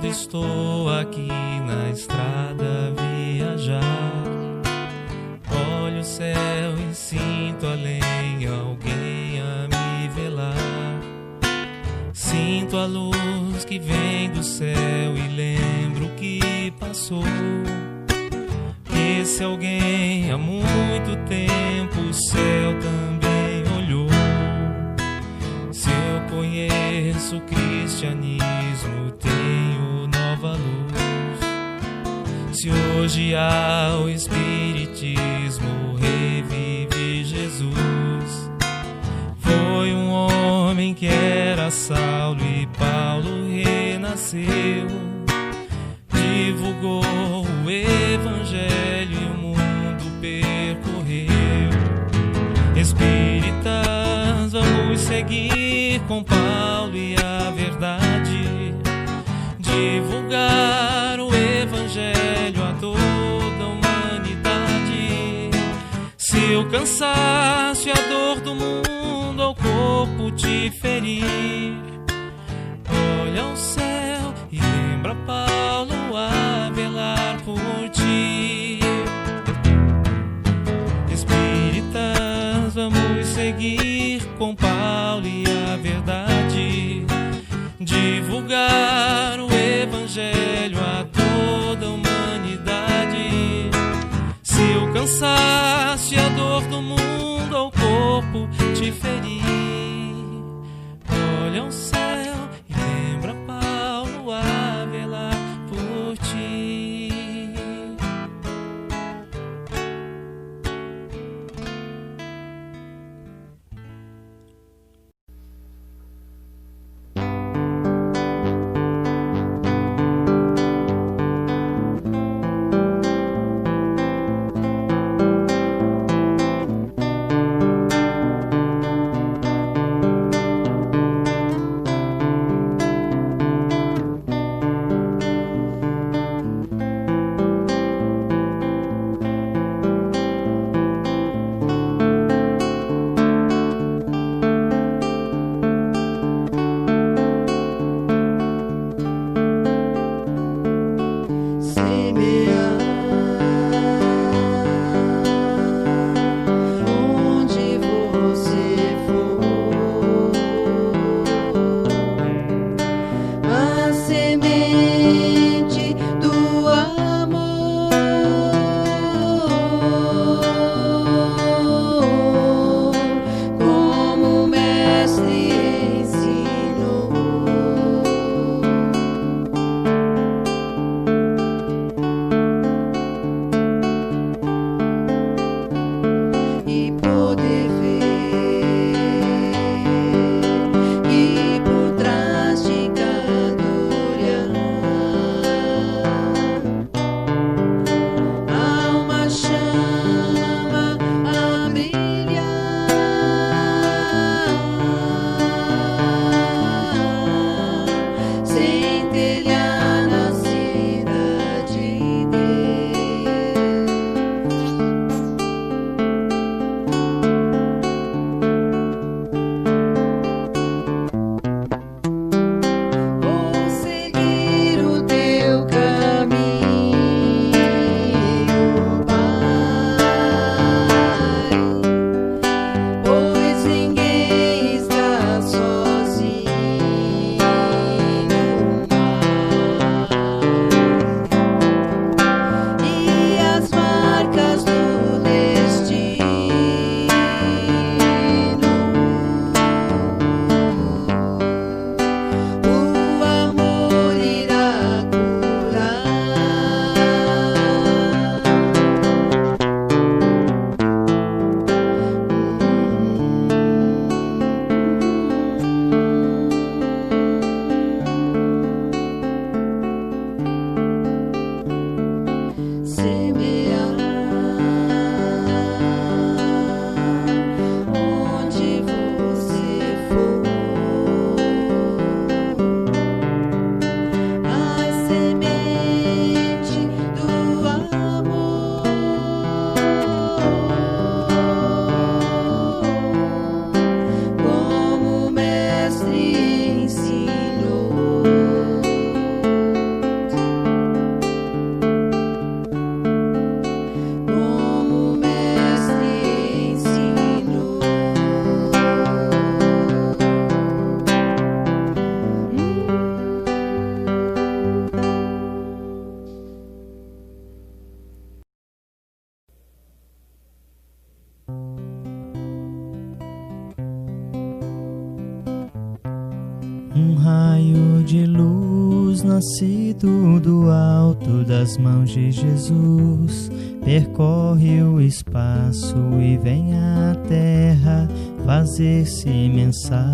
estou aqui na estrada a viajar, olho o céu e sinto além alguém a me velar. Sinto a luz que vem do céu e lembro que passou. Esse alguém há muito tempo o céu também olhou. Se eu conheço o cristianismo, tenho nova luz. Se hoje há o espiritismo, revive Jesus. Foi um homem que era Saulo e Paulo renasceu. Divulgou o evangelho e o mundo percorreu. Espíritas, vamos seguir com Paulo e a verdade, divulgar o evangelho a toda a humanidade. Se o cansaço e a dor do mundo ao corpo te ferir, olha ao céu e lembra Paulo a velar por ti. Espíritas, vamos seguir com Paulo e a verdade, divulgar o evangelho a toda a humanidade. Se o cansaço e a dor do mundo ao corpo te ferir, olha ao céu e lembra Paulo a velar por ti. nascido do alto das mãos de Jesus, percorre o espaço e vem à terra fazer-se mensagem.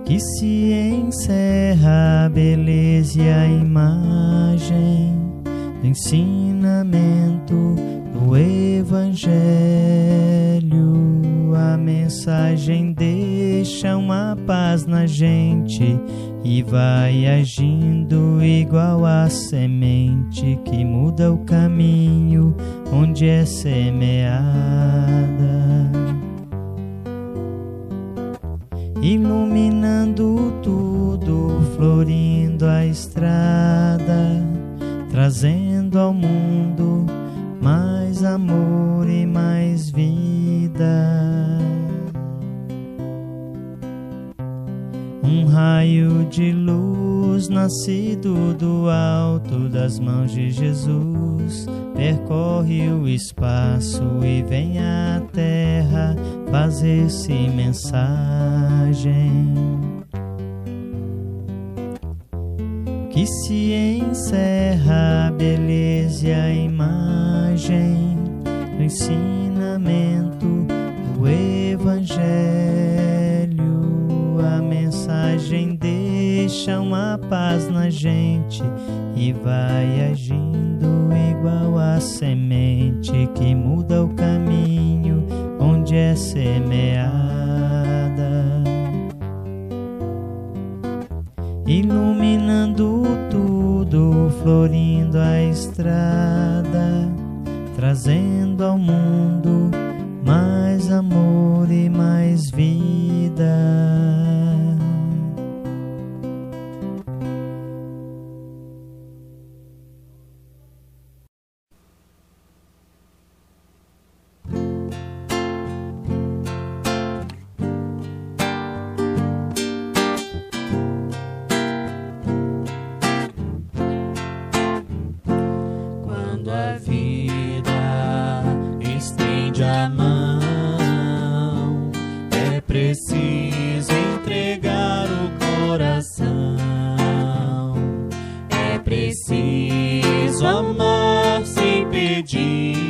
Que se encerra a beleza e a imagem do ensinamento do Evangelho. A mensagem deixa uma paz na gente e vai agindo igual a semente que muda o caminho onde é semeada, iluminando tudo, florindo a estrada, trazendo ao mundo mais amor e mais vida. Um raio de luz nascido do alto das mãos de Jesus, percorre o espaço e vem à terra fazer-se mensagem. Que se encerra a beleza e a imagem do ensinamento do Evangelho. A mensagem deixa uma paz na gente e vai agindo igual a semente que muda o caminho onde é semeada, iluminando tudo, florindo a estrada, trazendo ao mundo mais amor e mais vida. Quando a vida estende a mão, é preciso entregar o coração. É preciso amar sem pedir.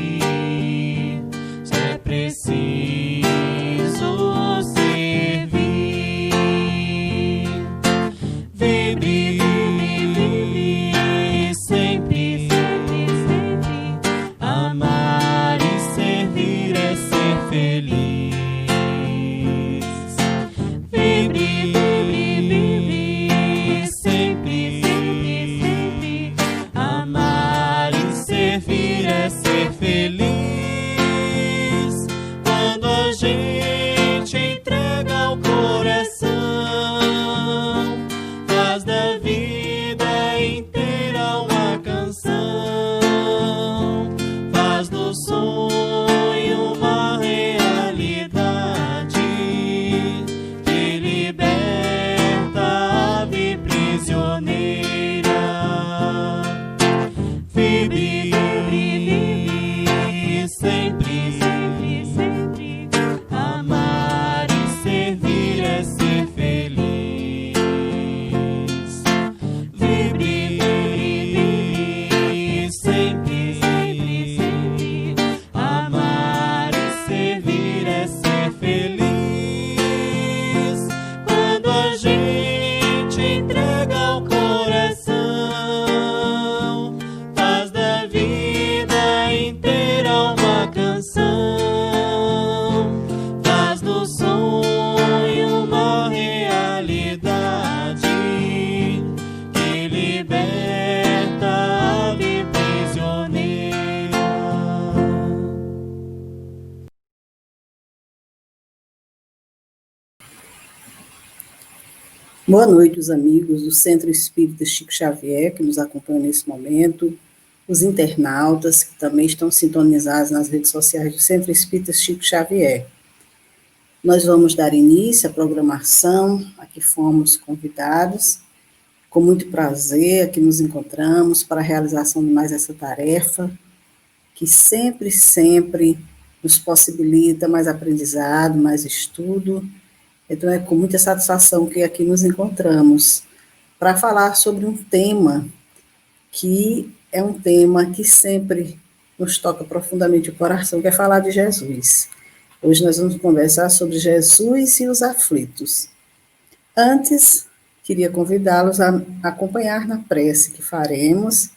É preciso servir. Vibre sempre. Amar e servir é ser feliz. Vibre sempre. Amar e servir é ser feliz. Quando a gente entrega o coração, faz da vida inteira uma canção, faz do sonho uma realidade, que liberta a ave prisioneira. Vibre sempre. Amar e servir é ser feliz. Vibre sempre. Amar e servir é ser feliz. Quando a gente entrega o coração, faz da vida inteira uma canção, faz do sonho uma realidade, que liberta a ave prisioneira. Boa noite, os amigos do Centro Espírita Chico Xavier, que nos acompanham nesse momento, os internautas que também estão sintonizados nas redes sociais do Centro Espírita Chico Xavier. Nós vamos dar início à programação, a que fomos convidados. Com muito prazer, aqui nos encontramos para a realização de mais essa tarefa, que sempre nos possibilita mais aprendizado, mais estudo Então é com muita satisfação que aqui nos encontramos para falar sobre um tema que é um tema que sempre nos toca profundamente o coração, que é falar de Jesus. Hoje nós vamos conversar sobre Jesus e os aflitos. Antes, queria convidá-los a acompanhar na prece que faremos,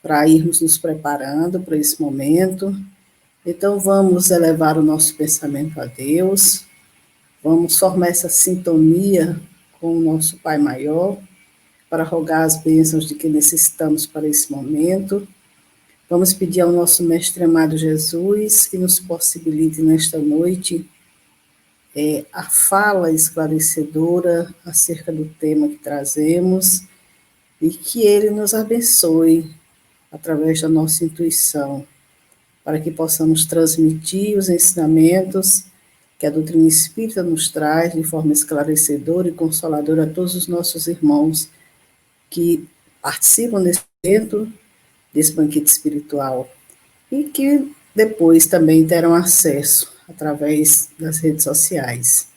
para irmos nos preparando para esse momento. Então, vamos elevar o nosso pensamento a Deus, vamos formar essa sintonia com o nosso Pai Maior, para rogar as bênçãos de que necessitamos para esse momento. Vamos pedir ao nosso Mestre amado Jesus que nos possibilite nesta noite a fala esclarecedora acerca do tema que trazemos e que Ele nos abençoe através da nossa intuição, para que possamos transmitir os ensinamentos que a doutrina espírita nos traz de forma esclarecedora e consoladora a todos os nossos irmãos que participam desse evento, desse banquete espiritual, e que depois também terão acesso através das redes sociais.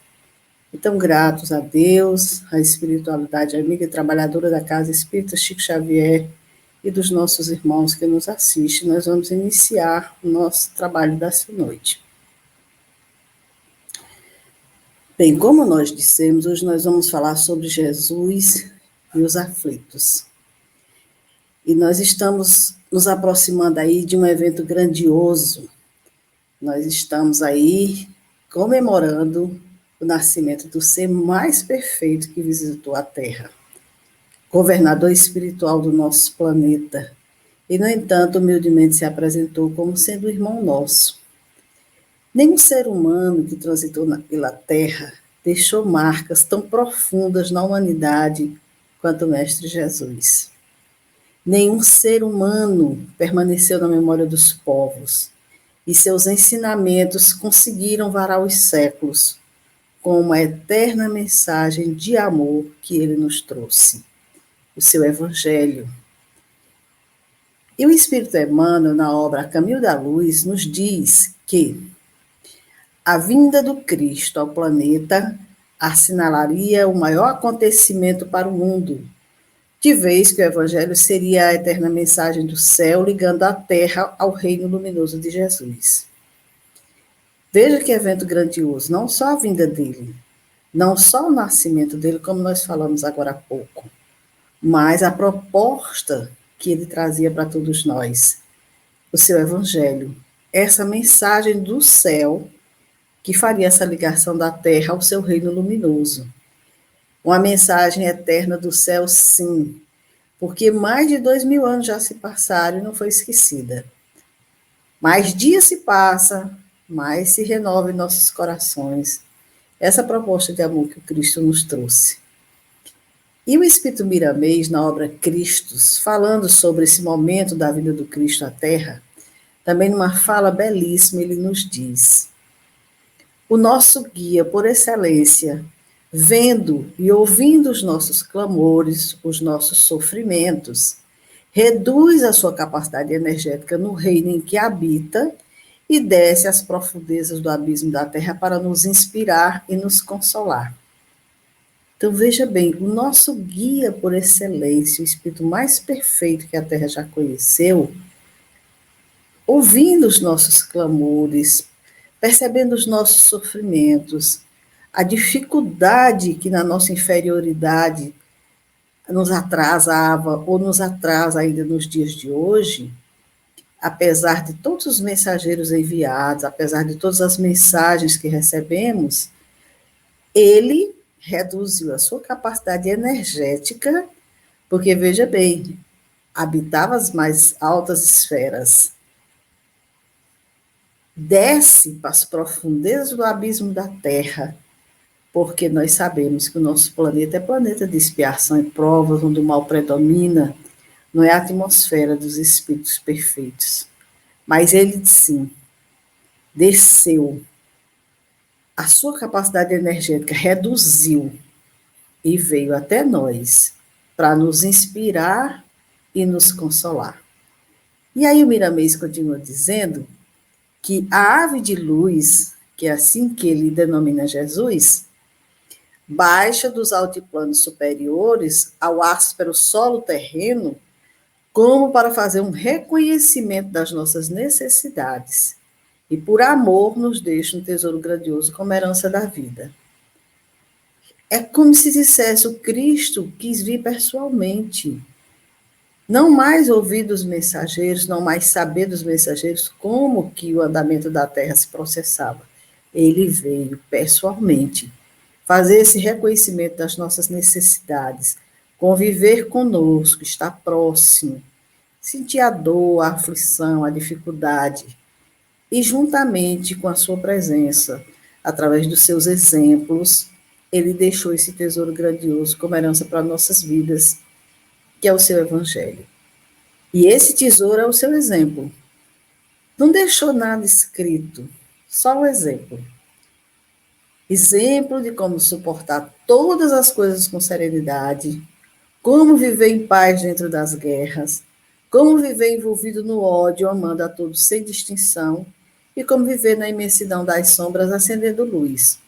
Então, gratos a Deus, à espiritualidade amiga e trabalhadora da Casa Espírita Chico Xavier e dos nossos irmãos que nos assistem, nós vamos iniciar o nosso trabalho dessa noite. Bem, como nós dissemos, hoje nós vamos falar sobre Jesus e os aflitos. E nós estamos nos aproximando aí de um evento grandioso. Nós estamos aí comemorando o nascimento do ser mais perfeito que visitou a Terra, governador espiritual do nosso planeta, e, no entanto, humildemente se apresentou como sendo irmão nosso. Nenhum ser humano que transitou pela Terra deixou marcas tão profundas na humanidade quanto o Mestre Jesus. Nenhum ser humano permaneceu na memória dos povos, e seus ensinamentos conseguiram varar os séculos com uma eterna mensagem de amor que ele nos trouxe, o seu Evangelho. E o Espírito Emmanuel, na obra A Caminho da Luz, nos diz que a vinda do Cristo ao planeta assinalaria o maior acontecimento para o mundo, de vez que o Evangelho seria a eterna mensagem do céu ligando a terra ao reino luminoso de Jesus. Veja que evento grandioso, não só a vinda dele, não só o nascimento dele, como nós falamos agora há pouco, mas a proposta que ele trazia para todos nós, o seu Evangelho, essa mensagem do céu que faria essa ligação da terra ao seu reino luminoso. Uma mensagem eterna do céu, sim, porque mais de 2000 anos já se passaram e não foi esquecida. Mais dias se passa, mais se renova em nossos corações essa proposta de amor que o Cristo nos trouxe. E o Espírito Miramês, na obra Cristos, falando sobre esse momento da vinda do Cristo à Terra, também numa fala belíssima, ele nos diz: o nosso guia por excelência, vendo e ouvindo os nossos clamores, os nossos sofrimentos, reduz a sua capacidade energética no reino em que habita e desce às profundezas do abismo da terra para nos inspirar e nos consolar. Então, veja bem, o nosso guia por excelência, o espírito mais perfeito que a terra já conheceu, ouvindo os nossos clamores, percebendo os nossos sofrimentos, a dificuldade que na nossa inferioridade nos atrasava ou nos atrasa ainda nos dias de hoje, apesar de todos os mensageiros enviados, apesar de todas as mensagens que recebemos, ele reduziu a sua capacidade energética, porque, veja bem, habitava as mais altas esferas, desce para as profundezas do abismo da Terra, porque nós sabemos que o nosso planeta é planeta de expiação e provas, onde o mal predomina, não é a atmosfera dos espíritos perfeitos. Mas ele, sim, desceu, a sua capacidade energética reduziu e veio até nós para nos inspirar e nos consolar. E aí o Miramês continua dizendo que a ave de luz, que é assim que ele denomina Jesus, baixa dos altiplanos superiores ao áspero solo terreno, como para fazer um reconhecimento das nossas necessidades. E por amor nos deixa um tesouro grandioso como herança da vida. É como se dissesse: o Cristo quis vir pessoalmente. Não mais ouvir dos mensageiros, não mais saber dos mensageiros como que o andamento da terra se processava. Ele veio pessoalmente fazer esse reconhecimento das nossas necessidades, conviver conosco, estar próximo, sentir a dor, a aflição, a dificuldade, e juntamente com a sua presença, através dos seus exemplos, ele deixou esse tesouro grandioso como herança para nossas vidas, que é o seu evangelho. E esse tesouro é o seu exemplo. Não deixou nada escrito, só o exemplo. Exemplo de como suportar todas as coisas com serenidade, como viver em paz dentro das guerras, como viver envolvido no ódio, amando a todos sem distinção, e como viver na imensidão das sombras, acendendo luz.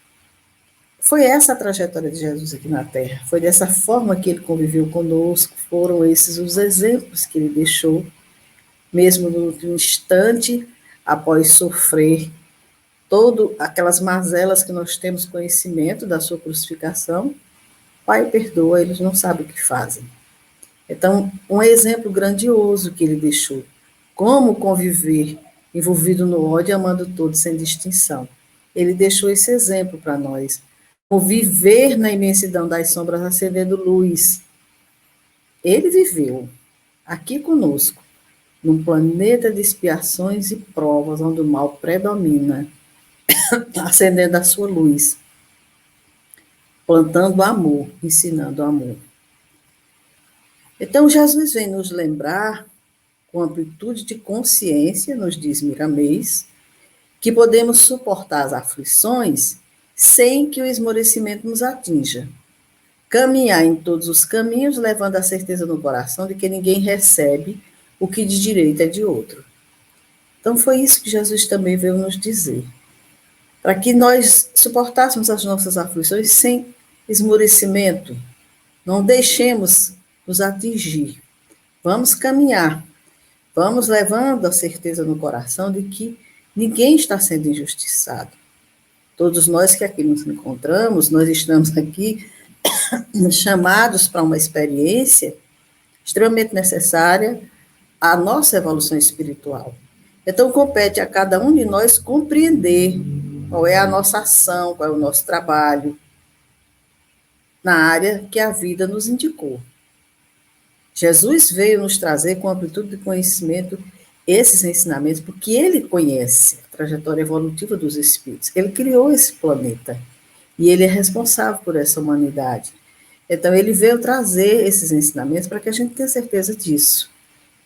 Foi essa a trajetória de Jesus aqui na Terra. Foi dessa forma que ele conviveu conosco, foram esses os exemplos que ele deixou, mesmo no instante, após sofrer todas aquelas mazelas que nós temos conhecimento da sua crucificação. Pai, perdoa, eles não sabem o que fazem. Então, um exemplo grandioso que ele deixou. Como conviver envolvido no ódio, amando todos sem distinção. Ele deixou esse exemplo para nós. O viver na imensidão das sombras, acendendo luz. Ele viveu aqui conosco, num planeta de expiações e provas, onde o mal predomina, acendendo a sua luz, plantando amor, ensinando amor. Então, Jesus vem nos lembrar, com amplitude de consciência, nos diz Miramês, que podemos suportar as aflições sem que o esmorecimento nos atinja. Caminhar em todos os caminhos, levando a certeza no coração de que ninguém recebe o que de direito é de outro. Então, foi isso que Jesus também veio nos dizer. Para que nós suportássemos as nossas aflições sem esmorecimento, não deixemos nos atingir. Vamos caminhar, vamos levando a certeza no coração de que ninguém está sendo injustiçado. Todos nós que aqui nos encontramos, nós estamos aqui chamados para uma experiência extremamente necessária à nossa evolução espiritual. Então, compete a cada um de nós compreender qual é a nossa ação, qual é o nosso trabalho na área que a vida nos indicou. Jesus veio nos trazer com amplitude de conhecimento esses ensinamentos, porque ele conhece a trajetória evolutiva dos espíritos. Ele criou esse planeta e ele é responsável por essa humanidade. Então, ele veio trazer esses ensinamentos para que a gente tenha certeza disso.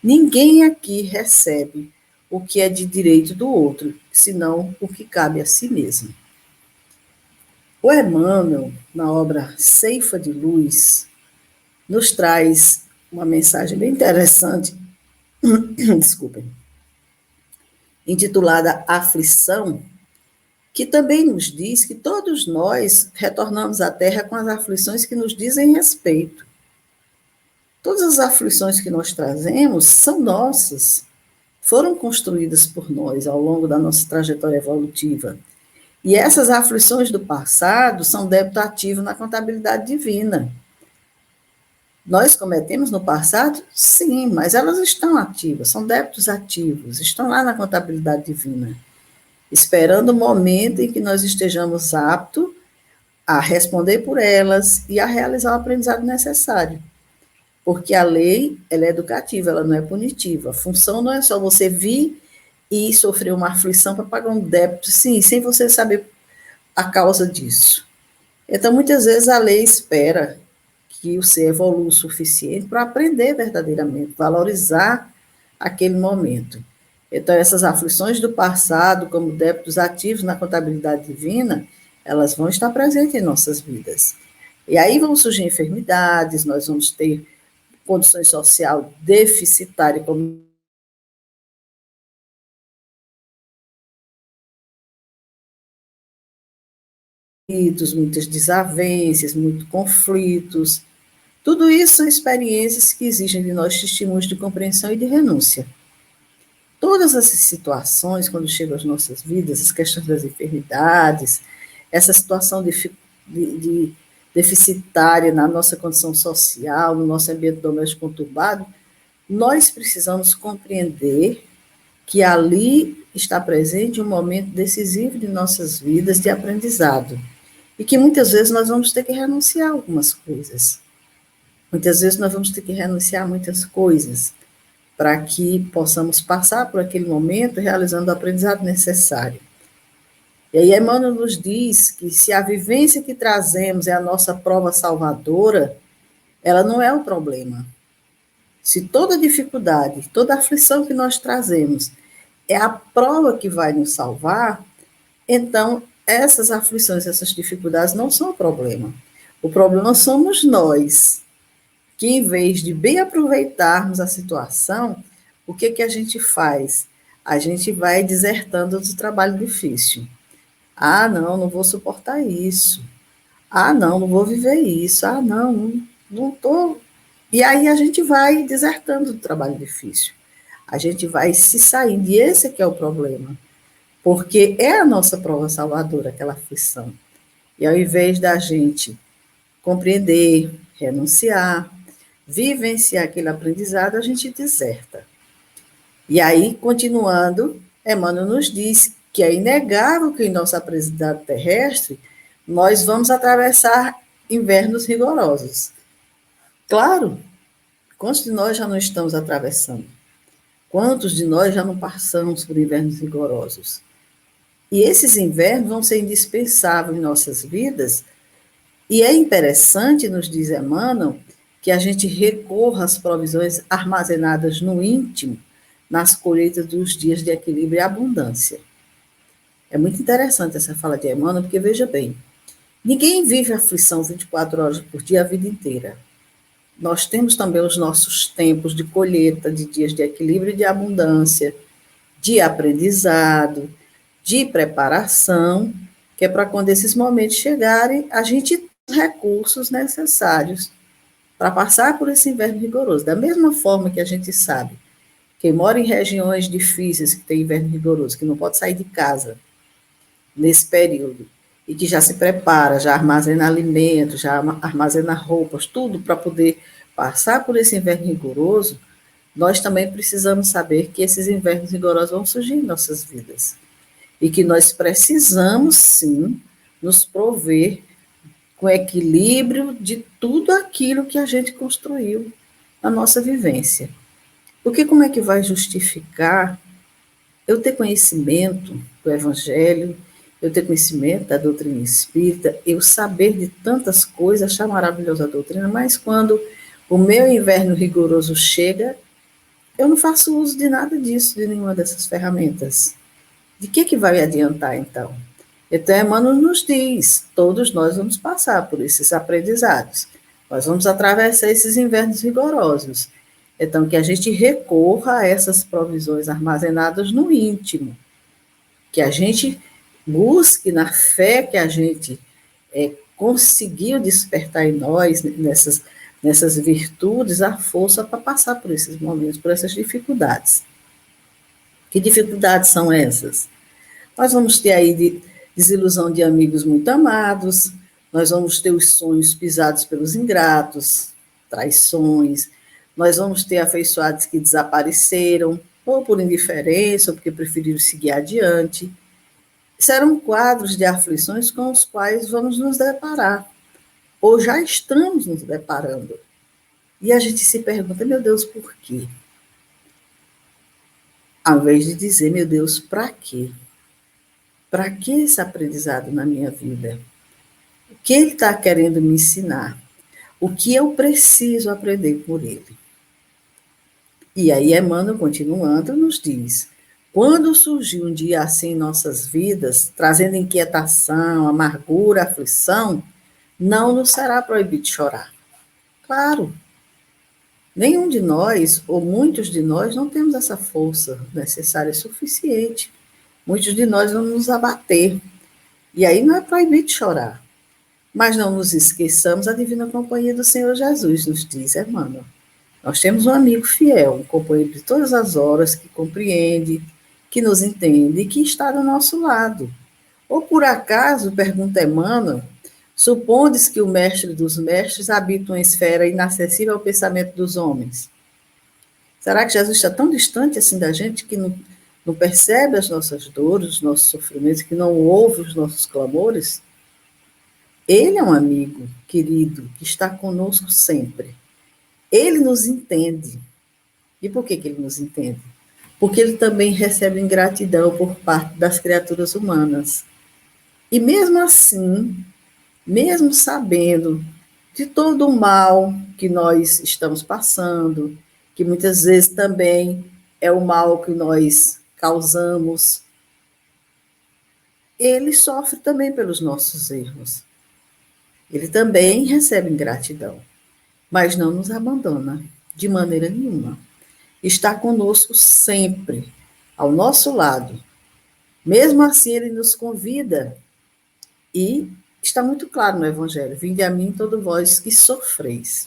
Ninguém aqui recebe o que é de direito do outro, senão o que cabe a si mesmo. O Emmanuel, na obra Ceifa de Luz, nos traz uma mensagem bem interessante, desculpem, intitulada Aflição, que também nos diz que todos nós retornamos à Terra com as aflições que nos dizem respeito. Todas as aflições que nós trazemos são nossas, foram construídas por nós ao longo da nossa trajetória evolutiva. E essas aflições do passado são débito ativo na contabilidade divina. Nós cometemos no passado? Sim, mas elas estão ativas, são débitos ativos, estão lá na contabilidade divina, esperando o momento em que nós estejamos aptos a responder por elas e a realizar o aprendizado necessário. Porque a lei, ela é educativa, ela não é punitiva. A função não é só você vir e sofrer uma aflição para pagar um débito, sim, sem você saber a causa disso. Então, muitas vezes, a lei espera que o ser evolua o suficiente para aprender verdadeiramente, valorizar aquele momento. Então, essas aflições do passado, como débitos ativos na contabilidade divina, elas vão estar presentes em nossas vidas. E aí vão surgir enfermidades, nós vamos ter condições sociais deficitárias, como muitas desavenças, muitos conflitos. Tudo isso são experiências que exigem de nós testemunhos de compreensão e de renúncia. Todas essas situações, quando chegam às nossas vidas, as questões das enfermidades, essa situação de deficitária na nossa condição social, no nosso ambiente doméstico conturbado, nós precisamos compreender que ali está presente um momento decisivo de nossas vidas de aprendizado e que muitas vezes nós vamos ter que renunciar a algumas coisas. Muitas vezes nós vamos ter que renunciar a muitas coisas para que possamos passar por aquele momento realizando o aprendizado necessário. E aí Emmanuel nos diz que se a vivência que trazemos é a nossa prova salvadora, ela não é o problema. Se toda dificuldade, toda aflição que nós trazemos é a prova que vai nos salvar, então essas aflições, essas dificuldades não são o problema. O problema somos nós, que em vez de bem aproveitarmos a situação, o que a gente faz? A gente vai desertando do trabalho difícil. Ah, não vou suportar isso. Ah, não vou viver isso. Ah, não estou. E aí a gente vai desertando do trabalho difícil. A gente vai se saindo. E esse é que é o problema. Porque é a nossa prova salvadora, aquela aflição. E ao invés da gente compreender, renunciar, vivenciar aquele aprendizado, a gente deserta. E aí, continuando, Emmanuel nos diz que é inegável que em nosso aprendizado terrestre nós vamos atravessar invernos rigorosos. Claro, quantos de nós já não estamos atravessando? Quantos de nós já não passamos por invernos rigorosos? E esses invernos vão ser indispensáveis em nossas vidas, e é interessante, nos diz Emmanuel, que a gente recorra às provisões armazenadas no íntimo, nas colheitas dos dias de equilíbrio e abundância. É muito interessante essa fala de Emmanuel, porque veja bem, ninguém vive aflição 24 horas por dia a vida inteira. Nós temos também os nossos tempos de colheita, de dias de equilíbrio e de abundância, de aprendizado, de preparação, que é para quando esses momentos chegarem, a gente ter os recursos necessários para passar por esse inverno rigoroso. Da mesma forma que a gente sabe, quem mora em regiões difíceis, que tem inverno rigoroso, que não pode sair de casa nesse período, e que já se prepara, já armazena alimentos, já armazena roupas, tudo para poder passar por esse inverno rigoroso, nós também precisamos saber que esses invernos rigorosos vão surgir em nossas vidas. E que nós precisamos, sim, nos prover com equilíbrio de tudo aquilo que a gente construiu na nossa vivência. Porque como é que vai justificar eu ter conhecimento do Evangelho, eu ter conhecimento da doutrina espírita, eu saber de tantas coisas, achar maravilhosa a doutrina, mas quando o meu inverno rigoroso chega, eu não faço uso de nada disso, de nenhuma dessas ferramentas. De que vai adiantar, então? Então, Emmanuel nos diz, todos nós vamos passar por esses aprendizados. Nós vamos atravessar esses invernos rigorosos. Então, que a gente recorra a essas provisões armazenadas no íntimo. Que a gente busque na fé que a gente conseguiu despertar em nós, nessas virtudes, a força para passar por esses momentos, por essas dificuldades. Que dificuldades são essas? Nós vamos ter aí desilusão de amigos muito amados, nós vamos ter os sonhos pisados pelos ingratos, traições, nós vamos ter afeiçoados que desapareceram, ou por indiferença, ou porque preferiram seguir adiante. Serão quadros de aflições com os quais vamos nos deparar, ou já estamos nos deparando. E a gente se pergunta, meu Deus, por quê? Ao invés de dizer, meu Deus, para quê? Para que esse aprendizado na minha vida? O que ele está querendo me ensinar? O que eu preciso aprender por ele? E aí Emmanuel, continuando, nos diz, quando surgir um dia assim em nossas vidas, trazendo inquietação, amargura, aflição, não nos será proibido chorar. Claro, nenhum de nós, ou muitos de nós, não temos essa força necessária suficiente. Muitos de nós vamos nos abater. E aí não é proibido chorar. Mas não nos esqueçamos a divina companhia do Senhor Jesus, nos diz Emmanuel. Nós temos um amigo fiel, um companheiro de todas as horas, que compreende, que nos entende e que está do nosso lado. Ou por acaso, pergunta Emmanuel, supondes que o mestre dos mestres habita uma esfera inacessível ao pensamento dos homens? Será que Jesus está tão distante assim da gente que não percebe as nossas dores, os nossos sofrimentos, que não ouve os nossos clamores? Ele é um amigo querido que está conosco sempre. Ele nos entende. E por que ele nos entende? Porque ele também recebe ingratidão por parte das criaturas humanas. E mesmo assim, mesmo sabendo de todo o mal que nós estamos passando, que muitas vezes também é o mal que nós causamos, ele sofre também pelos nossos erros. Ele também recebe ingratidão, mas não nos abandona de maneira nenhuma. Está conosco sempre, ao nosso lado. Mesmo assim, ele nos convida e está muito claro no Evangelho: vinde a mim todos vós que sofreis.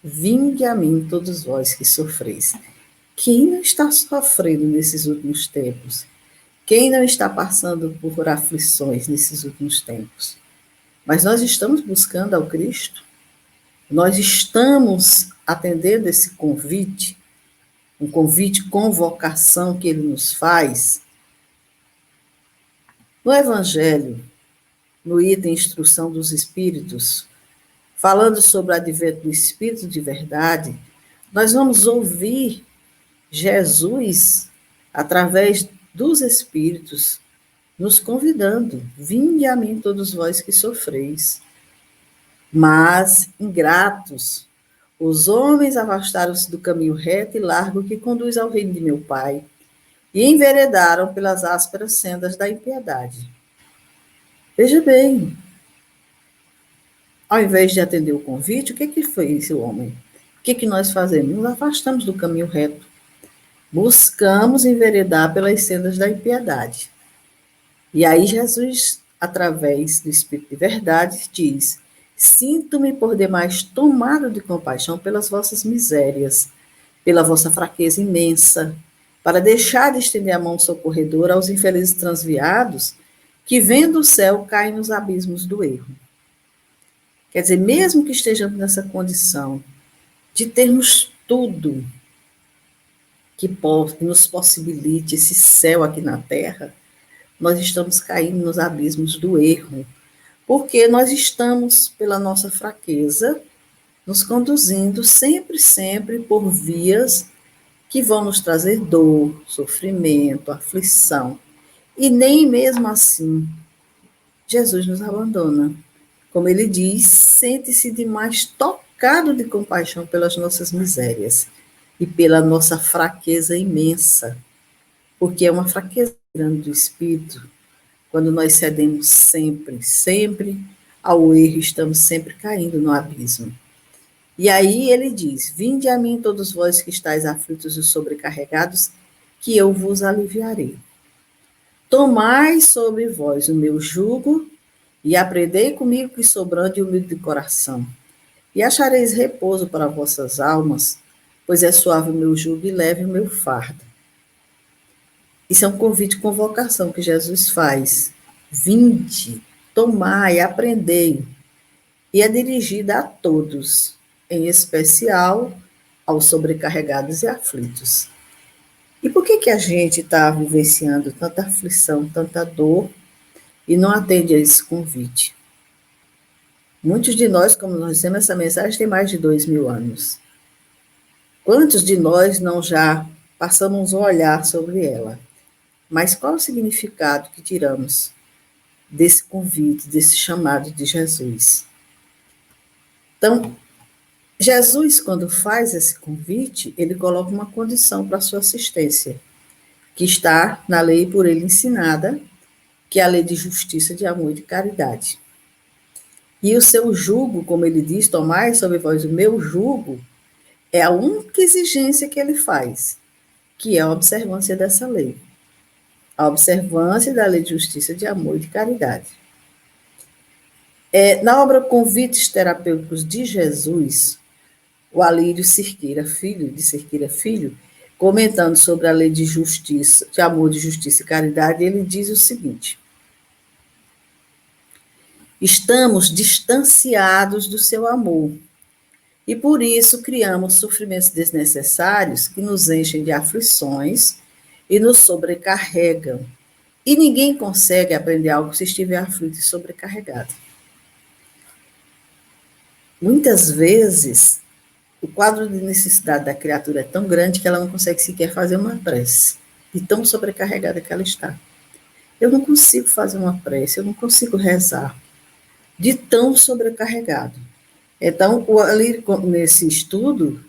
Vinde a mim todos vós que sofreis. Quem não está sofrendo nesses últimos tempos? Quem não está passando por aflições nesses últimos tempos? Mas nós estamos buscando ao Cristo, nós estamos atendendo esse convite, um convite com vocação que ele nos faz. No Evangelho, no item Instrução dos Espíritos, falando sobre o advento do Espírito de verdade, nós vamos ouvir Jesus, através dos Espíritos, nos convidando: vinde a mim todos vós que sofreis. Mas, ingratos, os homens afastaram-se do caminho reto e largo que conduz ao reino de meu Pai, e enveredaram pelas ásperas sendas da impiedade. Veja bem, ao invés de atender o convite, o que fez o homem? O que nós fazemos? Nos afastamos do caminho reto. Buscamos enveredar pelas sendas da impiedade. E aí Jesus, através do Espírito de verdade, diz: sinto-me por demais tomado de compaixão pelas vossas misérias, pela vossa fraqueza imensa, para deixar de estender a mão socorredora aos infelizes transviados que, vendo o céu, caem nos abismos do erro. Quer dizer, mesmo que estejamos nessa condição de termos tudo que nos possibilite esse céu aqui na Terra, nós estamos caindo nos abismos do erro, porque nós estamos, pela nossa fraqueza, nos conduzindo sempre por vias que vão nos trazer dor, sofrimento, aflição. E nem mesmo assim Jesus nos abandona. Como ele diz, sente-se demais tocado de compaixão pelas nossas misérias e pela nossa fraqueza imensa, porque é uma fraqueza grande do espírito. Quando nós cedemos sempre ao erro, estamos sempre caindo no abismo. E aí ele diz: vinde a mim todos vós que estáis aflitos e sobrecarregados, que eu vos aliviarei. Tomai sobre vós o meu jugo e aprendei comigo, que sou brando e humilde de coração, e achareis repouso para vossas almas, pois é suave o meu jugo e leve o meu fardo. Isso é um convite com vocação que Jesus faz. Vinde, tomai, aprendei. E é dirigida a todos, em especial aos sobrecarregados e aflitos. E por que a gente está vivenciando tanta aflição, tanta dor, e não atende a esse convite? Muitos de nós, como nós temos essa mensagem, tem mais de 2000 anos. Quantos de nós não já passamos um olhar sobre ela? Mas qual o significado que tiramos desse convite, desse chamado de Jesus? Então, Jesus, quando faz esse convite, ele coloca uma condição para a sua assistência, que está na lei por ele ensinada, que é a lei de justiça, de amor e de caridade. E o seu jugo, como ele diz, tomai sobre vós o meu jugo, é a única exigência que ele faz, que é a observância dessa lei. a observância da lei de justiça, de amor e de caridade. Na obra Convites Terapêuticos de Jesus, o Alírio Cerqueira Filho, comentando sobre a lei de justiça, de amor, de justiça e caridade, ele diz o seguinte: estamos distanciados do seu amor e por isso criamos sofrimentos desnecessários que nos enchem de aflições e nos sobrecarregam. E ninguém consegue aprender algo se estiver aflito e sobrecarregado. Muitas vezes, o quadro de necessidade da criatura é tão grande que ela não consegue sequer fazer uma prece, de tão sobrecarregada que ela está. Eu não consigo fazer uma prece, eu não consigo rezar, de tão sobrecarregado. Então, ali nesse estudo,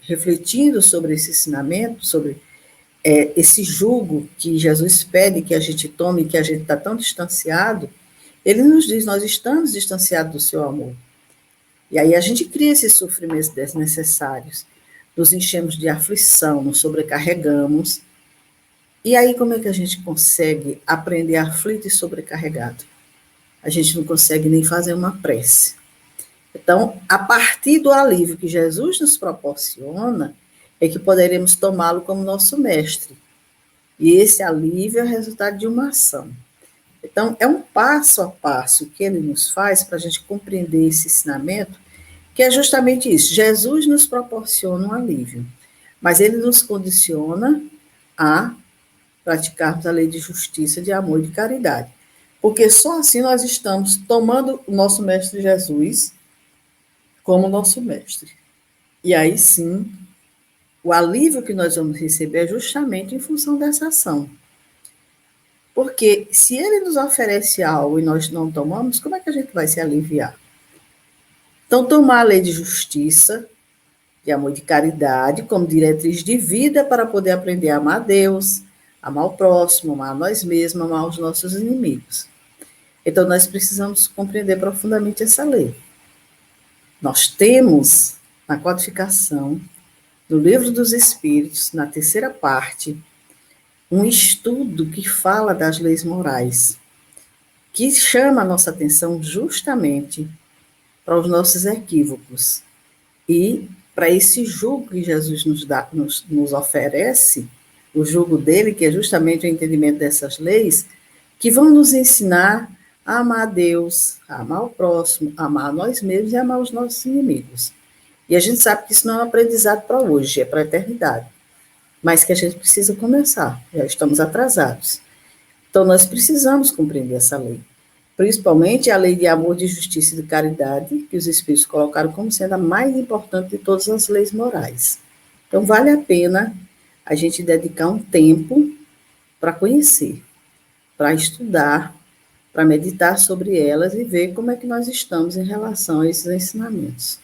refletindo sobre esse ensinamento, sobre esse jugo que Jesus pede que a gente tome, que a gente está tão distanciado, ele nos diz, nós estamos distanciados do seu amor. E aí a gente cria esses sofrimentos desnecessários, nos enchemos de aflição, nos sobrecarregamos. E aí como é que a gente consegue aprender aflito e sobrecarregado? A gente não consegue nem fazer uma prece. Então, a partir do alívio que Jesus nos proporciona, é que poderemos tomá-lo como nosso mestre. E esse alívio é o resultado de uma ação. Então, é um passo a passo que ele nos faz para a gente compreender esse ensinamento, que é justamente isso. Jesus nos proporciona um alívio, mas ele nos condiciona a praticarmos a lei de justiça, de amor e de caridade. Porque só assim nós estamos tomando o nosso mestre Jesus como nosso mestre. E aí sim, o alívio que nós vamos receber é justamente em função dessa ação. Porque se ele nos oferece algo e nós não tomamos, como é que a gente vai se aliviar? Então, tomar a lei de justiça, de amor e de caridade, como diretriz de vida para poder aprender a amar a Deus, amar o próximo, amar a nós mesmos, amar os nossos inimigos. Então, nós precisamos compreender profundamente essa lei. Nós temos, na codificação, no Livro dos Espíritos, na terceira parte, um estudo que fala das leis morais, que chama a nossa atenção justamente para os nossos equívocos e para esse jugo que Jesus nos oferece, o jugo dele, que é justamente o entendimento dessas leis, que vão nos ensinar a amar a Deus, a amar o próximo, a amar a nós mesmos e a amar os nossos inimigos. E a gente sabe que isso não é um aprendizado para hoje, é para a eternidade. Mas que a gente precisa começar, já estamos atrasados. Então, nós precisamos compreender essa lei. Principalmente a lei de amor, de justiça e de caridade, que os Espíritos colocaram como sendo a mais importante de todas as leis morais. Então, vale a pena a gente dedicar um tempo para conhecer, para estudar, para meditar sobre elas e ver como é que nós estamos em relação a esses ensinamentos.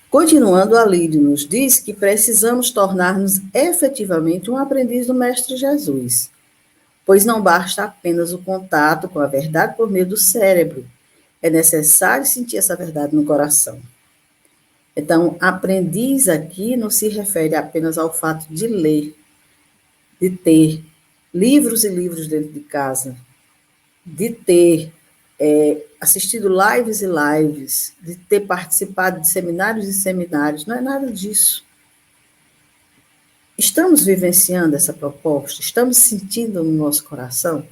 Continuando, a Lídio nos diz que precisamos tornar-nos efetivamente um aprendiz do Mestre Jesus, pois não basta apenas o contato com a verdade por meio do cérebro, é necessário sentir essa verdade no coração. Então, aprendiz aqui não se refere apenas ao fato de ler, de ter livros e livros dentro de casa, de ter assistido lives e lives, de ter participado de seminários e seminários, não é nada disso. Estamos vivenciando essa proposta? Estamos sentindo no nosso coração?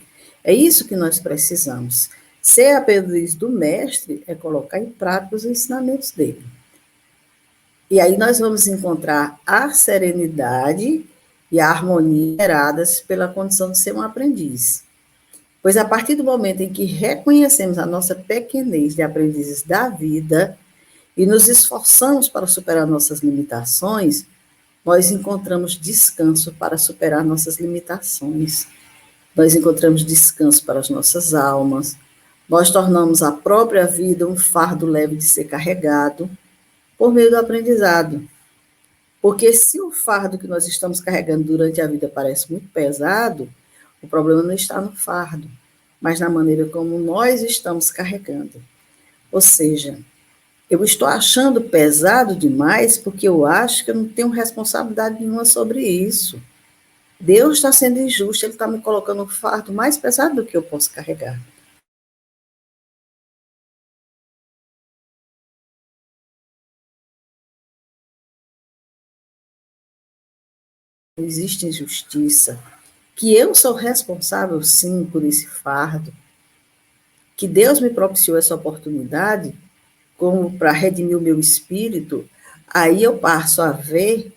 É isso que nós precisamos. Ser aprendiz do mestre é colocar em prática os ensinamentos dele. E aí nós vamos encontrar a serenidade e a harmonia geradas pela condição de ser um aprendiz. Pois a partir do momento em que reconhecemos a nossa pequenez de aprendizes da vida e nos esforçamos para superar nossas limitações, nós encontramos descanso para superar nossas limitações. Nós encontramos descanso para as nossas almas. Nós tornamos a própria vida um fardo leve de ser carregado por meio do aprendizado. Porque se o fardo que nós estamos carregando durante a vida parece muito pesado, o problema não está no fardo, mas na maneira como nós estamos carregando. Ou seja, eu estou achando pesado demais porque eu acho que eu não tenho responsabilidade nenhuma sobre isso. Deus está sendo injusto, ele está me colocando um fardo mais pesado do que eu posso carregar. Não existe injustiça, que eu sou responsável, sim, por esse fardo, que Deus me propiciou essa oportunidade, como para redimir o meu espírito, aí eu passo a ver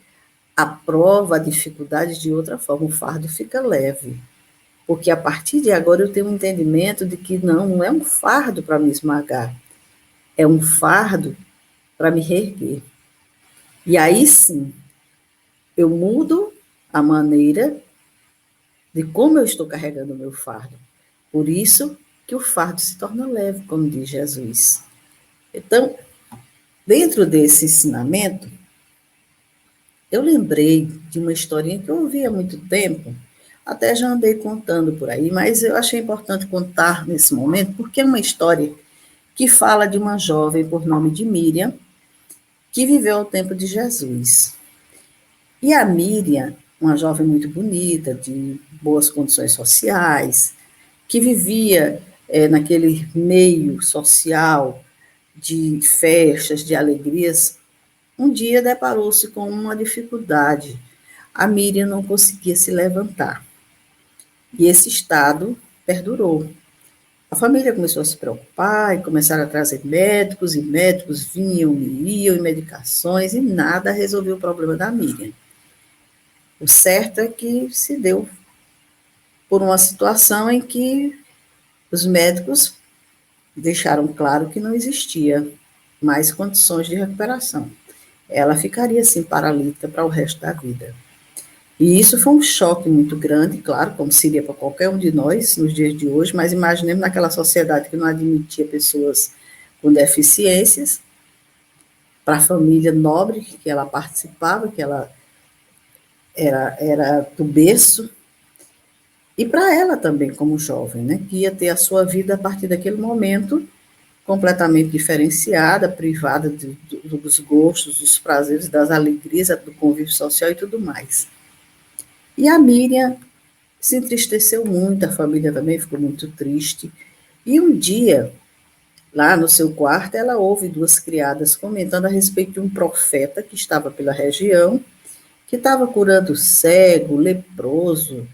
a prova, a dificuldade de outra forma, o fardo fica leve. Porque a partir de agora eu tenho um entendimento de que não é um fardo para me esmagar, é um fardo para me reerguer. E aí sim, eu mudo a maneira de como eu estou carregando o meu fardo. Por isso que o fardo se torna leve, como diz Jesus. Então, dentro desse ensinamento, eu lembrei de uma historinha que eu ouvi há muito tempo, até já andei contando por aí, mas eu achei importante contar nesse momento, porque é uma história que fala de uma jovem por nome de Miriam, que viveu ao tempo de Jesus. E a Miriam, uma jovem muito bonita, de boas condições sociais, que vivia naquele meio social de festas, de alegrias, um dia deparou-se com uma dificuldade. A Miriam não conseguia se levantar. E esse estado perdurou. A família começou a se preocupar e começaram a trazer médicos, e médicos vinham e iam, e medicações, e nada resolveu o problema da Miriam. O certo é que se deu por uma situação em que os médicos deixaram claro que não existia mais condições de recuperação. Ela ficaria assim paralítica para o resto da vida. E isso foi um choque muito grande, claro, como seria para qualquer um de nós nos dias de hoje, mas imaginemos naquela sociedade que não admitia pessoas com deficiências, para a família nobre que ela participava, que ela era do berço, e para ela também como jovem, né, que ia ter a sua vida a partir daquele momento completamente diferenciada, privada dos gostos, dos prazeres, das alegrias, do convívio social e tudo mais. E a Miriam se entristeceu muito, a família também ficou muito triste. E um dia, lá no seu quarto, ela ouve duas criadas comentando a respeito de um profeta que estava pela região, que estava curando cego, leproso,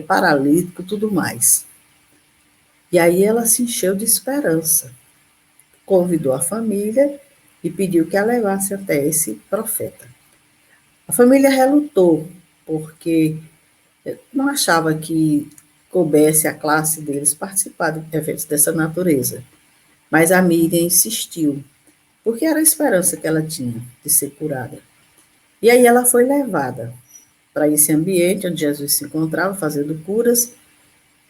paralítico, tudo mais. E aí ela se encheu de esperança, convidou a família e pediu que a levasse até esse profeta. A família relutou, porque não achava que coubesse a classe deles participar de eventos dessa natureza. Mas a Miriam insistiu, porque era a esperança que ela tinha de ser curada. E aí ela foi levada para esse ambiente onde Jesus se encontrava, fazendo curas,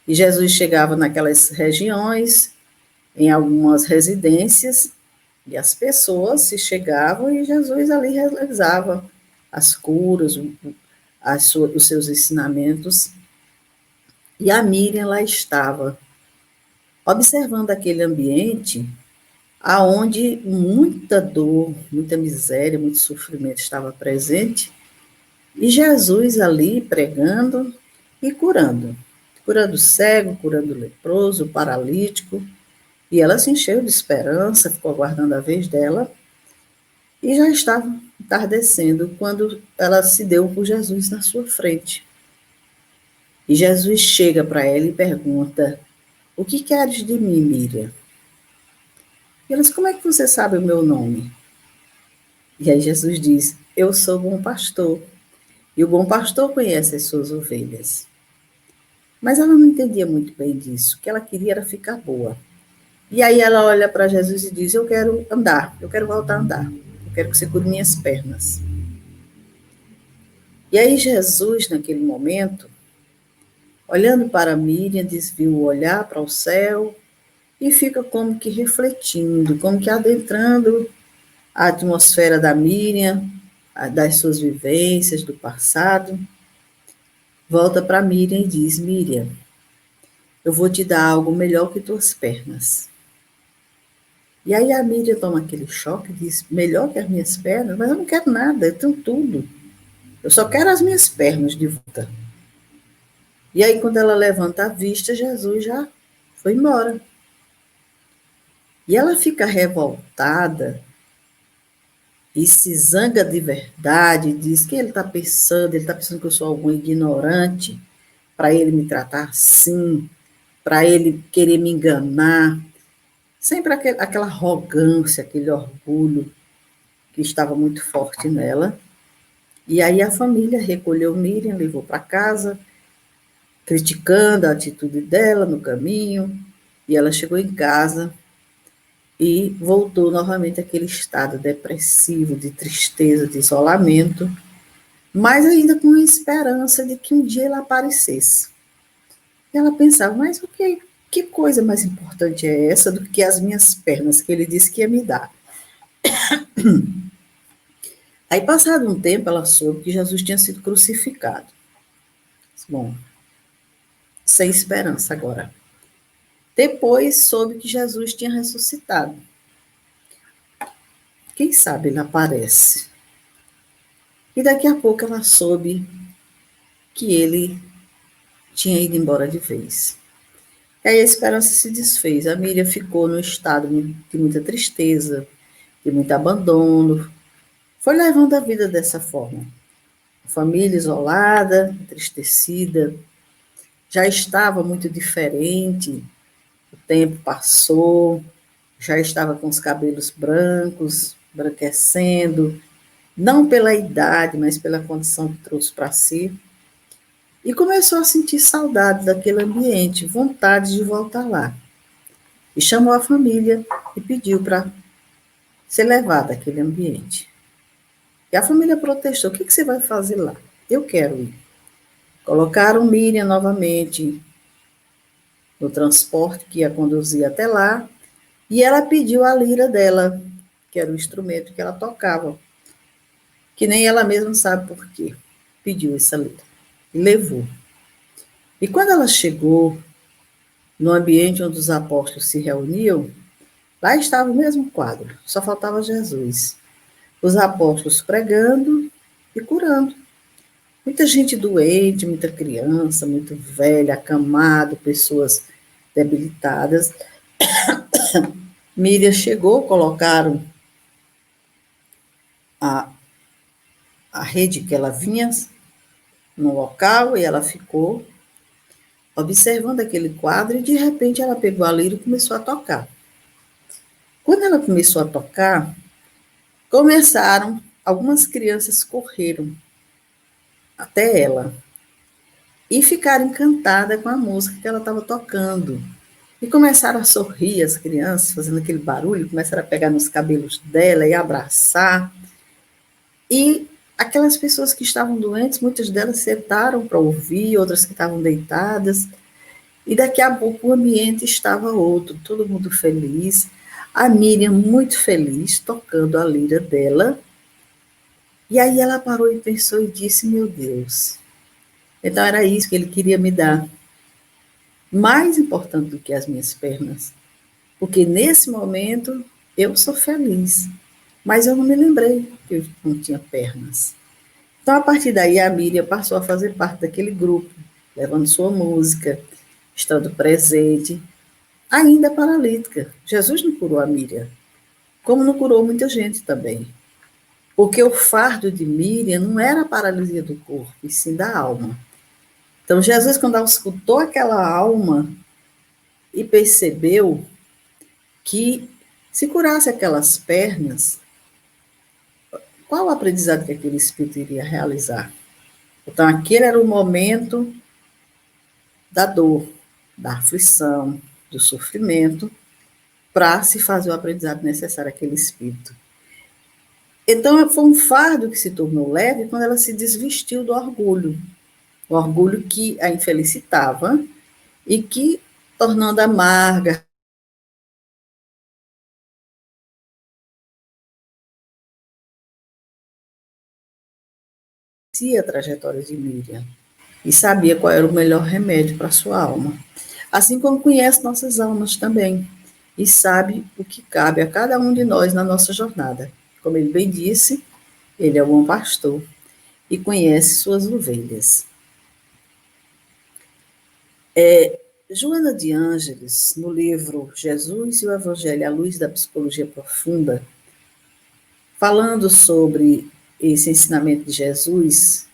e Jesus chegava naquelas regiões, em algumas residências, e as pessoas se chegavam e Jesus ali realizava as curas, os seus ensinamentos. E a Miriam lá estava, observando aquele ambiente aonde muita dor, muita miséria, muito sofrimento estava presente, e Jesus ali pregando e curando. Curando o cego, curando o leproso, o paralítico. E ela se encheu de esperança, ficou aguardando a vez dela, e já estava entardecendo quando ela se deu por Jesus na sua frente. E Jesus chega para ela e pergunta: o que queres de mim, Miriam? E ela diz: como é que você sabe o meu nome? E aí Jesus diz: eu sou o bom pastor, e o bom pastor conhece as suas ovelhas. Mas ela não entendia muito bem disso, o que ela queria era ficar boa. E aí ela olha para Jesus e diz: eu quero andar, eu quero voltar a andar, eu quero que você cure minhas pernas. E aí Jesus, naquele momento, olhando para Miriam, desvia o olhar para o céu e fica como que refletindo, como que adentrando a atmosfera da Miriam, das suas vivências do passado. Volta para Miriam e diz: Miriam, eu vou te dar algo melhor que tuas pernas. E aí a Miriam toma aquele choque e diz: melhor que as minhas pernas? Mas eu não quero nada, eu tenho tudo. Eu só quero as minhas pernas de volta. E aí, quando ela levanta a vista, Jesus já foi embora. E ela fica revoltada e se zanga de verdade, diz que ele está pensando que eu sou algum ignorante, para ele me tratar assim, para ele querer me enganar. Sempre aquela arrogância, aquele orgulho que estava muito forte nela. E aí a família recolheu Miriam, levou para casa, criticando a atitude dela no caminho, e ela chegou em casa e voltou novamente àquele estado depressivo, de tristeza, de isolamento, mas ainda com a esperança de que um dia ele aparecesse. E ela pensava, mas que coisa mais importante é essa do que as minhas pernas, que ele disse que ia me dar? Aí, passado um tempo, ela soube que Jesus tinha sido crucificado. Bom, sem esperança agora. Depois soube que Jesus tinha ressuscitado. Quem sabe ele aparece. E daqui a pouco ela soube que ele tinha ido embora de vez. E aí a esperança se desfez. A Miriam ficou num estado de muita tristeza, de muito abandono. Foi levando a vida dessa forma. A família isolada, entristecida, já estava muito diferente. O tempo passou, já estava com os cabelos brancos, branquecendo, não pela idade, mas pela condição que trouxe para si. E começou a sentir saudade daquele ambiente, vontade de voltar lá. E chamou a família e pediu para ser levada àquele ambiente. E a família protestou: o que você vai fazer lá? Eu quero ir. Colocaram Miriam novamente no transporte que ia conduzir até lá, e ela pediu a lira dela, que era o instrumento que ela tocava, que nem ela mesma sabe por quê. Pediu essa lira. E levou. E quando ela chegou no ambiente onde os apóstolos se reuniam, lá estava o mesmo quadro, só faltava Jesus. Os apóstolos pregando e curando. Muita gente doente, muita criança, muito velha, acamado, pessoas debilitadas. Miriam chegou, colocaram a rede que ela vinha no local e ela ficou observando aquele quadro e de repente ela pegou a lira e começou a tocar. Quando ela começou a tocar, algumas crianças correram até ela e ficaram encantadas com a música que ela estava tocando. E começaram a sorrir as crianças, fazendo aquele barulho, começaram a pegar nos cabelos dela e abraçar. E aquelas pessoas que estavam doentes, muitas delas sentaram para ouvir, outras que estavam deitadas. E daqui a pouco o ambiente estava outro, todo mundo feliz. A Miriam muito feliz, tocando a lira dela. E aí ela parou e pensou e disse, meu Deus, então era isso que ele queria me dar. Mais importante do que as minhas pernas. Porque nesse momento eu sou feliz. Mas eu não me lembrei que eu não tinha pernas. Então, a partir daí, a Miriam passou a fazer parte daquele grupo, levando sua música, estando presente, ainda paralítica. Jesus não curou a Miriam, como não curou muita gente também. Porque o fardo de Miriam não era a paralisia do corpo, e sim da alma. Então, Jesus, quando escutou aquela alma e percebeu que se curasse aquelas pernas, qual o aprendizado que aquele espírito iria realizar? Então, aquele era o momento da dor, da aflição, do sofrimento, para se fazer o aprendizado necessário àquele espírito. Então, foi um fardo que se tornou leve quando ela se desvestiu do orgulho. O orgulho que a infelicitava e que, tornando amarga, a trajetória de Miriam e sabia qual era o melhor remédio para a sua alma. Assim como conhece nossas almas também e sabe o que cabe a cada um de nós na nossa jornada. Como ele bem disse, ele é o bom pastor e conhece suas ovelhas. Joana de Ângeles, no livro Jesus e o Evangelho à Luz da Psicologia Profunda, falando sobre esse ensinamento de Jesus,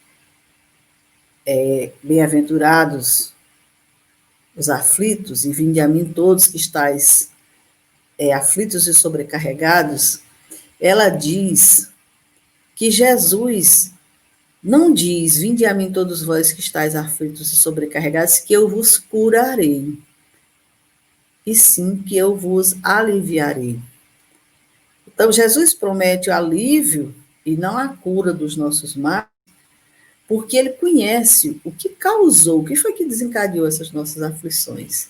bem-aventurados os aflitos, e vinde a mim todos que estáis aflitos e sobrecarregados, ela diz que Jesus não diz, vinde a mim todos vós que estáis aflitos e sobrecarregados, que eu vos curarei, e sim que eu vos aliviarei. Então, Jesus promete o alívio e não a cura dos nossos males, porque ele conhece o que causou, o que foi que desencadeou essas nossas aflições.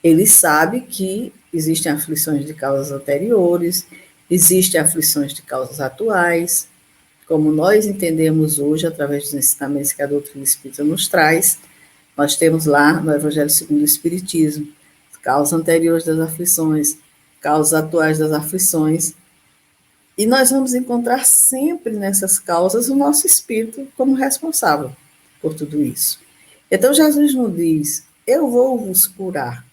Ele sabe que existem aflições de causas anteriores, existem aflições de causas atuais, como nós entendemos hoje, através dos ensinamentos que a doutrina espírita nos traz. Nós temos lá no Evangelho segundo o Espiritismo, causas anteriores das aflições, causas atuais das aflições, e nós vamos encontrar sempre nessas causas o nosso espírito como responsável por tudo isso. Então Jesus não diz, eu vou vos curar,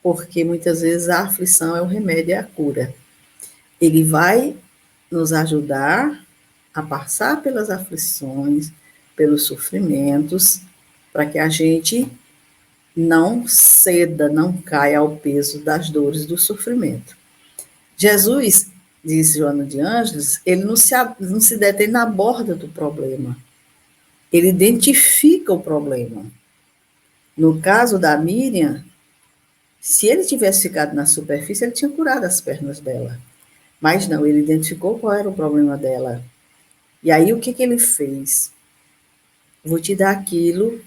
porque muitas vezes a aflição é o remédio, é a cura. Ele vai nos ajudar a passar pelas aflições, pelos sofrimentos, para que a gente não ceda, não caia ao peso das dores do sofrimento. Jesus, diz Joana de Ângeles, ele não se detém na borda do problema. Ele identifica o problema. No caso da Miriam, se ele tivesse ficado na superfície, ele tinha curado as pernas dela. Mas não, ele identificou qual era o problema dela. E aí o que ele fez? Vou te dar aquilo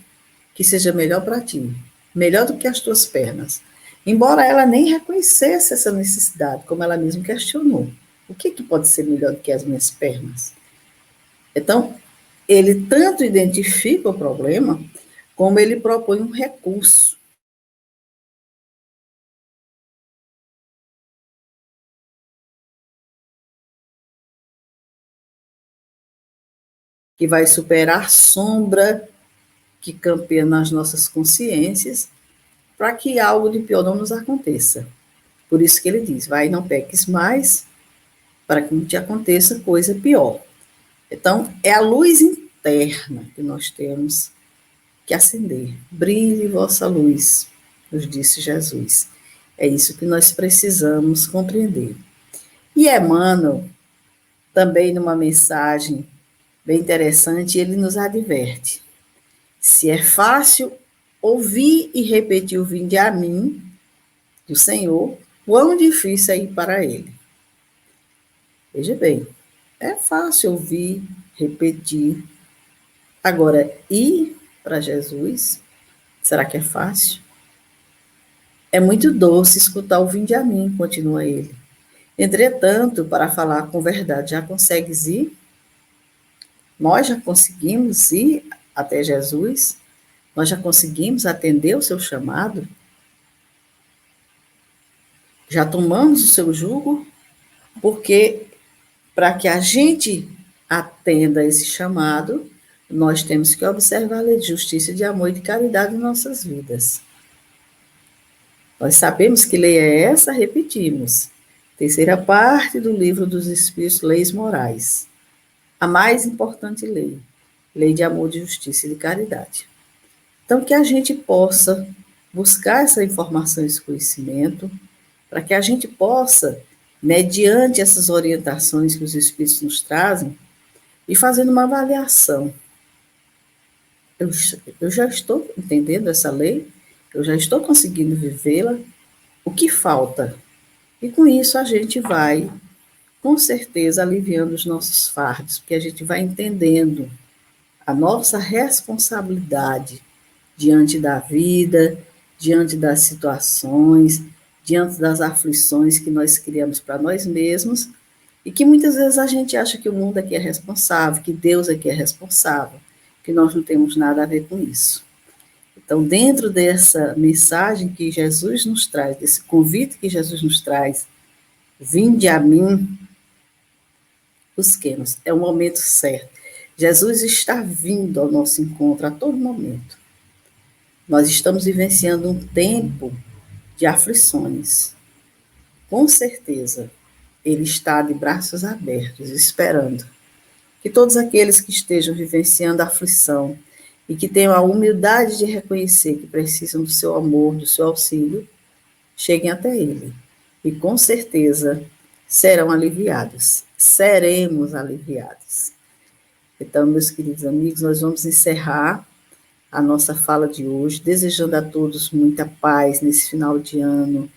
que seja melhor para ti, melhor do que as tuas pernas. Embora ela nem reconhecesse essa necessidade, como ela mesma questionou. O que pode ser melhor do que as minhas pernas? Então, ele tanto identifica o problema, como ele propõe um recurso. Que vai superar a sombra que campeia nas nossas consciências, para que algo de pior não nos aconteça. Por isso que ele diz, vai, não peques mais, para que não te aconteça coisa pior. Então, é a luz interna que nós temos que acender. Brilhe vossa luz, nos disse Jesus. É isso que nós precisamos compreender. E Emmanuel, também numa mensagem bem interessante, ele nos adverte. Se é fácil ouvir e repetir o vinde a mim, do Senhor, quão difícil é ir para ele. Veja bem, é fácil ouvir, repetir. Agora, ir para Jesus, será que é fácil? É muito doce escutar o vinde a mim, continua ele. Entretanto, para falar com verdade, já consegues ir? Nós já conseguimos ir até Jesus? Nós já conseguimos atender o seu chamado? Já tomamos o seu jugo? Porque para que a gente atenda esse chamado, nós temos que observar a lei de justiça, de amor e de caridade em nossas vidas. Nós sabemos que lei é essa, repetimos. Terceira parte do livro dos Espíritos, Leis Morais. A mais importante lei, lei de amor, de justiça e de caridade. Então, que a gente possa buscar essa informação, esse conhecimento, para que a gente possa, mediante essas orientações que os Espíritos nos trazem, ir fazendo uma avaliação. Eu já estou entendendo essa lei, eu já estou conseguindo vivê-la, o que falta? E com isso a gente vai, com certeza, aliviando os nossos fardos, porque a gente vai entendendo a nossa responsabilidade diante da vida, diante das situações, diante das aflições que nós criamos para nós mesmos, e que muitas vezes a gente acha que o mundo aqui é responsável, que Deus aqui é responsável, que nós não temos nada a ver com isso. Então, dentro dessa mensagem que Jesus nos traz, desse convite que Jesus nos traz, vinde a mim, busquemos, é o momento certo. Jesus está vindo ao nosso encontro a todo momento. Nós estamos vivenciando um tempo de aflições. Com certeza, Ele está de braços abertos, esperando que todos aqueles que estejam vivenciando a aflição e que tenham a humildade de reconhecer que precisam do seu amor, do seu auxílio, cheguem até Ele. E com certeza serão aliviados, seremos aliviados. Então, meus queridos amigos, nós vamos encerrar a nossa fala de hoje, desejando a todos muita paz nesse final de ano,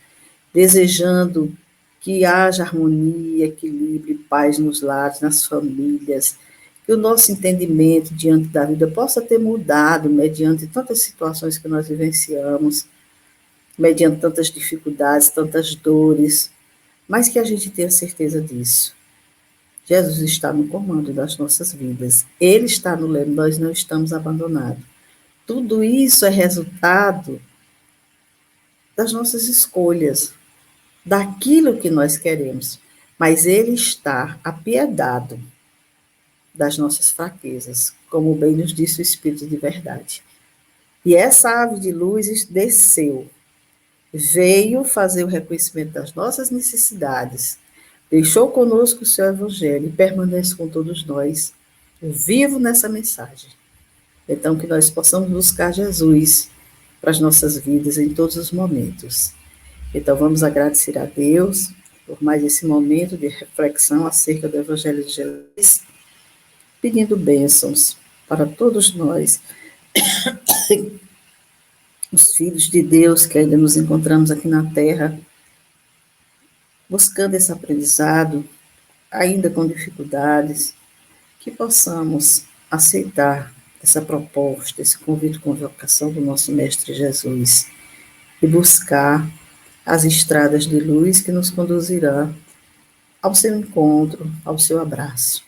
desejando que haja harmonia, equilíbrio e paz nos lares, nas famílias, que o nosso entendimento diante da vida possa ter mudado mediante tantas situações que nós vivenciamos, mediante tantas dificuldades, tantas dores, mas que a gente tenha certeza disso. Jesus está no comando das nossas vidas. Ele está no leme, nós não estamos abandonados. Tudo isso é resultado das nossas escolhas, daquilo que nós queremos. Mas Ele está apiedado das nossas fraquezas, como bem nos disse o Espírito de verdade. E essa ave de luz desceu, veio fazer o reconhecimento das nossas necessidades, deixou conosco o seu evangelho e permanece com todos nós, vivo nessa mensagem. Então, que nós possamos buscar Jesus para as nossas vidas em todos os momentos. Então, vamos agradecer a Deus por mais esse momento de reflexão acerca do Evangelho de Jesus, pedindo bênçãos para todos nós, os filhos de Deus que ainda nos encontramos aqui na Terra, buscando esse aprendizado, ainda com dificuldades, que possamos aceitar essa proposta, esse convite, convocação do nosso Mestre Jesus, e buscar as estradas de luz que nos conduzirá ao seu encontro, ao seu abraço.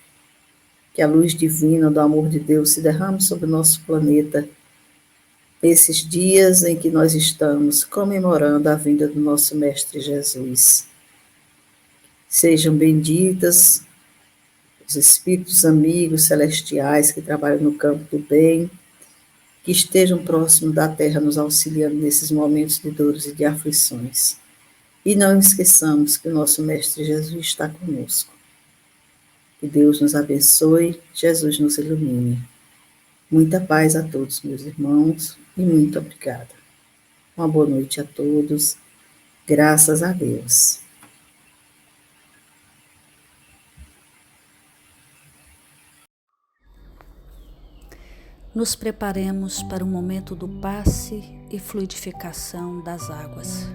Que a luz divina do amor de Deus se derrame sobre o nosso planeta, nesses dias em que nós estamos comemorando a vinda do nosso Mestre Jesus. Sejam benditas os espíritos amigos celestiais que trabalham no campo do bem, que estejam próximos da terra nos auxiliando nesses momentos de dores e de aflições. E não esqueçamos que o nosso Mestre Jesus está conosco. Que Deus nos abençoe, Jesus nos ilumine. Muita paz a todos, meus irmãos, e muito obrigada. Uma boa noite a todos. Graças a Deus. Nos preparemos para o momento do passe e fluidificação das águas.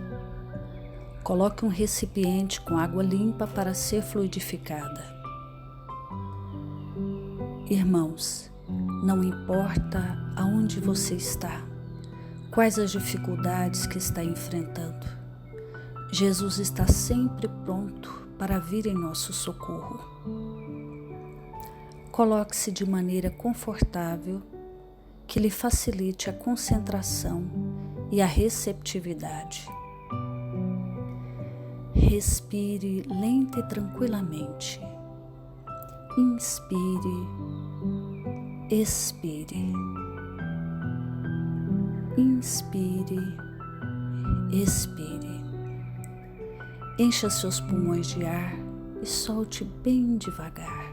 Coloque um recipiente com água limpa para ser fluidificada. Irmãos, não importa aonde você está, quais as dificuldades que está enfrentando, Jesus está sempre pronto para vir em nosso socorro. Coloque-se de maneira confortável, que lhe facilite a concentração e a receptividade. Respire lenta e tranquilamente. Inspire, expire. Inspire, expire. Encha seus pulmões de ar e solte bem devagar.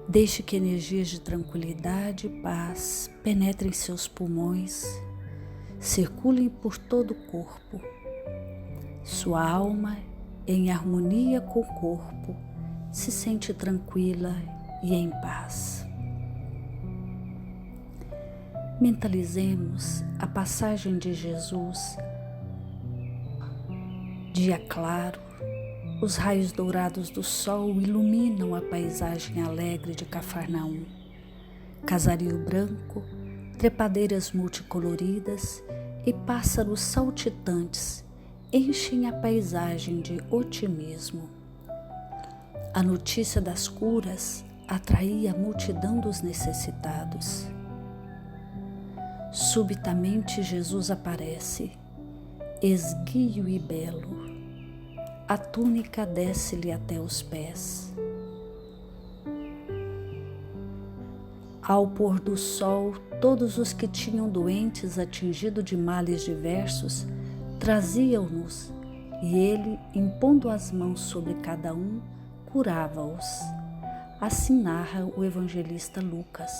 Deixe que energias de tranquilidade e paz penetrem seus pulmões, circulem por todo o corpo. Sua alma, em harmonia com o corpo, se sente tranquila e em paz. Mentalizemos a passagem de Jesus. Dia claro, os raios dourados do sol iluminam a paisagem alegre de Cafarnaum. Casario branco, trepadeiras multicoloridas e pássaros saltitantes enchem a paisagem de otimismo. A notícia das curas atraía a multidão dos necessitados. Subitamente Jesus aparece, esguio e belo. A túnica desce-lhe até os pés. Ao pôr do sol, todos os que tinham doentes atingidos de males diversos traziam-nos, e ele, impondo as mãos sobre cada um, curava-os. Assim narra o evangelista Lucas.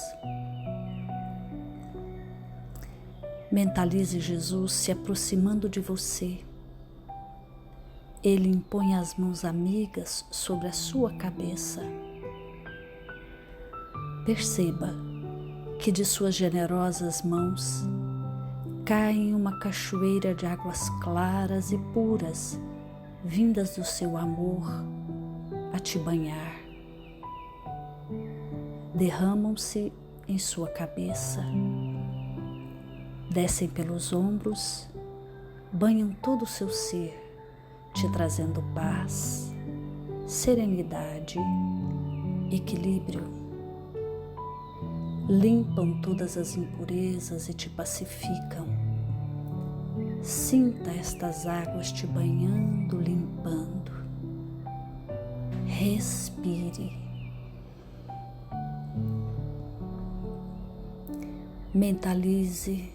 Mentalize Jesus se aproximando de você. Ele impõe as mãos amigas sobre a sua cabeça. Perceba que de suas generosas mãos cai uma cachoeira de águas claras e puras, vindas do seu amor a te banhar. Derramam-se em sua cabeça, descem pelos ombros, banham todo o seu ser, te trazendo paz, serenidade, equilíbrio. Limpam todas as impurezas e te pacificam. Sinta estas águas te banhando, limpando. Respire. Mentalize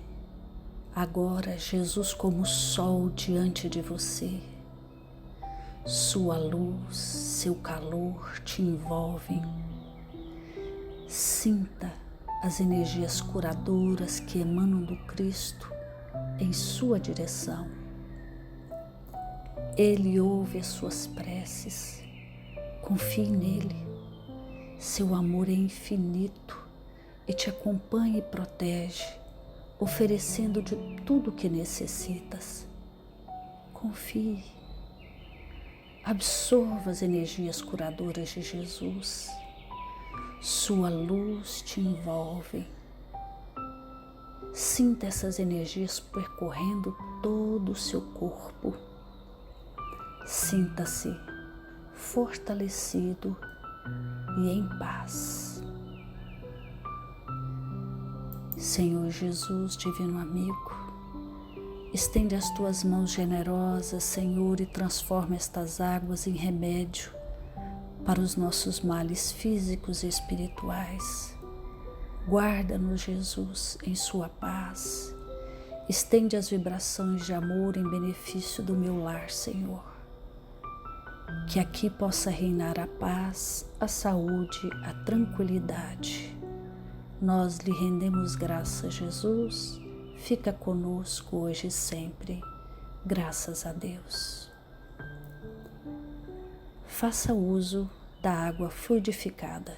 agora Jesus como sol diante de você. Sua luz, seu calor te envolvem. Sinta as energias curadoras que emanam do Cristo em sua direção. Ele ouve as suas preces. Confie nele. Seu amor é infinito e te acompanha e protege, oferecendo de tudo o que necessitas. Confie. Absorva as energias curadoras de Jesus. Sua luz te envolve. Sinta essas energias percorrendo todo o seu corpo. Sinta-se fortalecido e em paz. Senhor Jesus, divino amigo, estende as tuas mãos generosas, Senhor, e transforma estas águas em remédio para os nossos males físicos e espirituais. Guarda-nos, Jesus, em sua paz. Estende as vibrações de amor em benefício do meu lar, Senhor. Que aqui possa reinar a paz, a saúde, a tranquilidade. Nós lhe rendemos graças, Jesus. Fica conosco hoje e sempre. Graças a Deus. Faça uso da água fluidificada.